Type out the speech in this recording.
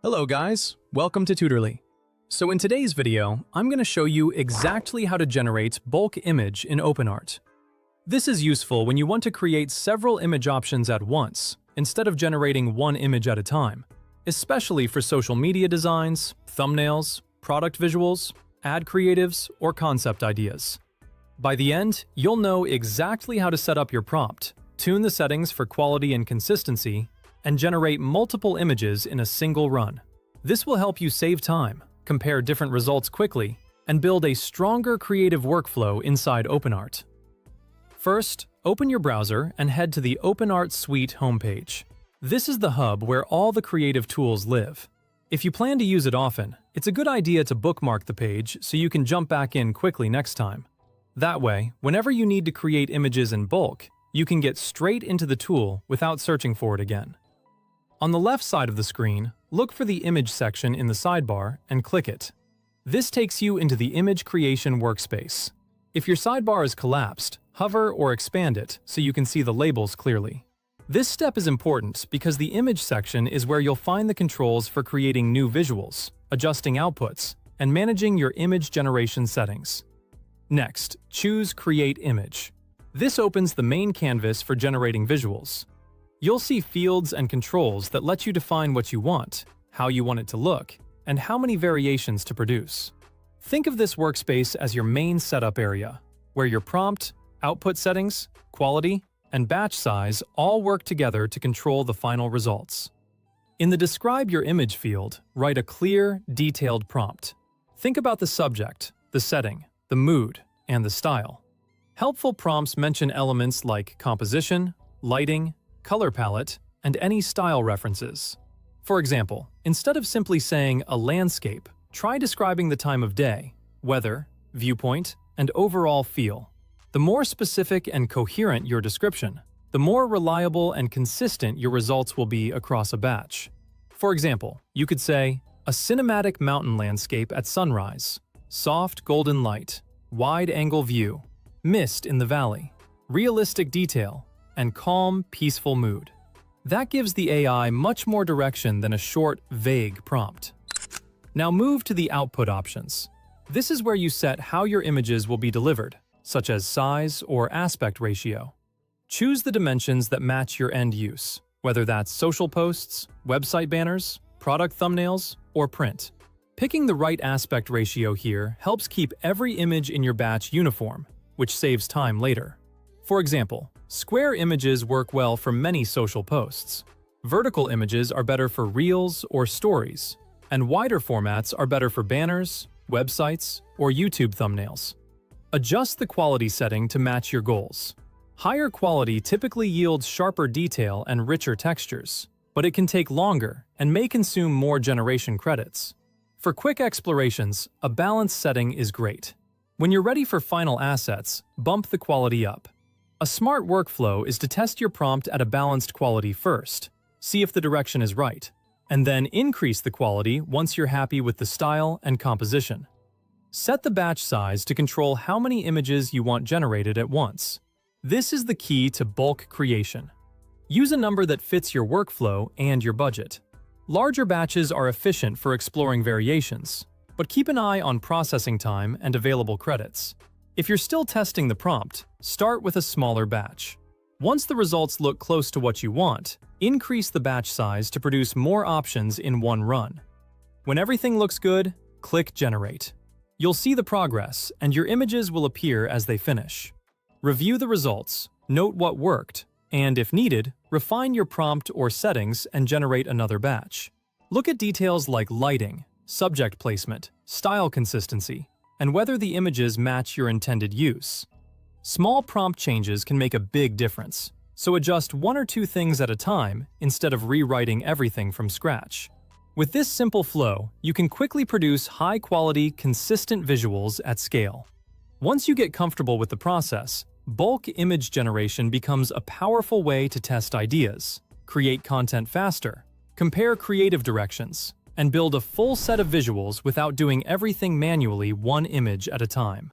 Hello guys, welcome to Tutorly. So in today's video, I'm going to show you exactly how to generate bulk image in OpenArt. This is useful when you want to create several image options at once, instead of generating one image at a time, especially for social media designs, thumbnails, product visuals, ad creatives, or concept ideas. By the end, you'll know exactly how to set up your prompt, tune the settings for quality and consistency, and generate multiple images in a single run. This will help you save time, compare different results quickly, and build a stronger creative workflow inside OpenArt. First, open your browser and head to the OpenArt Suite homepage. This is the hub where all the creative tools live. If you plan to use it often, it's a good idea to bookmark the page so you can jump back in quickly next time. That way, whenever you need to create images in bulk, you can get straight into the tool without searching for it again. On the left side of the screen, look for the Image section in the sidebar and click it. This takes you into the Image Creation workspace. If your sidebar is collapsed, hover or expand it so you can see the labels clearly. This step is important because the Image section is where you'll find the controls for creating new visuals, adjusting outputs, and managing your image generation settings. Next, choose Create Image. This opens the main canvas for generating visuals. You'll see fields and controls that let you define what you want, how you want it to look, and how many variations to produce. Think of this workspace as your main setup area, where your prompt, output settings, quality, and batch size all work together to control the final results. In the Describe Your Image field, write a clear, detailed prompt. Think about the subject, the setting, the mood, and the style. Helpful prompts mention elements like composition, lighting, color palette, and any style references. For example, instead of simply saying a landscape, try describing the time of day, weather, viewpoint, and overall feel. The more specific and coherent your description, the more reliable and consistent your results will be across a batch. For example, you could say, a cinematic mountain landscape at sunrise, soft golden light, wide-angle view, mist in the valley, realistic detail, and calm, peaceful mood. That gives the AI much more direction than a short, vague prompt. Now move to the output options. This is where you set how your images will be delivered, such as size or aspect ratio. Choose the dimensions that match your end use, whether that's social posts, website banners, product thumbnails, or print. Picking the right aspect ratio here helps keep every image in your batch uniform, which saves time later. For example, square images work well for many social posts. Vertical images are better for reels or stories, and wider formats are better for banners, websites, or YouTube thumbnails. Adjust the quality setting to match your goals. Higher quality typically yields sharper detail and richer textures, but it can take longer and may consume more generation credits. For quick explorations, a balanced setting is great. When you're ready for final assets, bump the quality up. A smart workflow is to test your prompt at a balanced quality first, see if the direction is right, and then increase the quality once you're happy with the style and composition. Set the batch size to control how many images you want generated at once. This is the key to bulk creation. Use a number that fits your workflow and your budget. Larger batches are efficient for exploring variations, but keep an eye on processing time and available credits. If you're still testing the prompt, start with a smaller batch. Once the results look close to what you want, increase the batch size to produce more options in one run. When everything looks good, click Generate. You'll see the progress, and your images will appear as they finish. Review the results, note what worked, and if needed, refine your prompt or settings and generate another batch. Look at details like lighting, subject placement, style consistency, and whether the images match your intended use. Small prompt changes can make a big difference, so adjust one or two things at a time instead of rewriting everything from scratch. With this simple flow, you can quickly produce high-quality, consistent visuals at scale. Once you get comfortable with the process, bulk image generation becomes a powerful way to test ideas, create content faster, compare creative directions, and build a full set of visuals without doing everything manually one image at a time.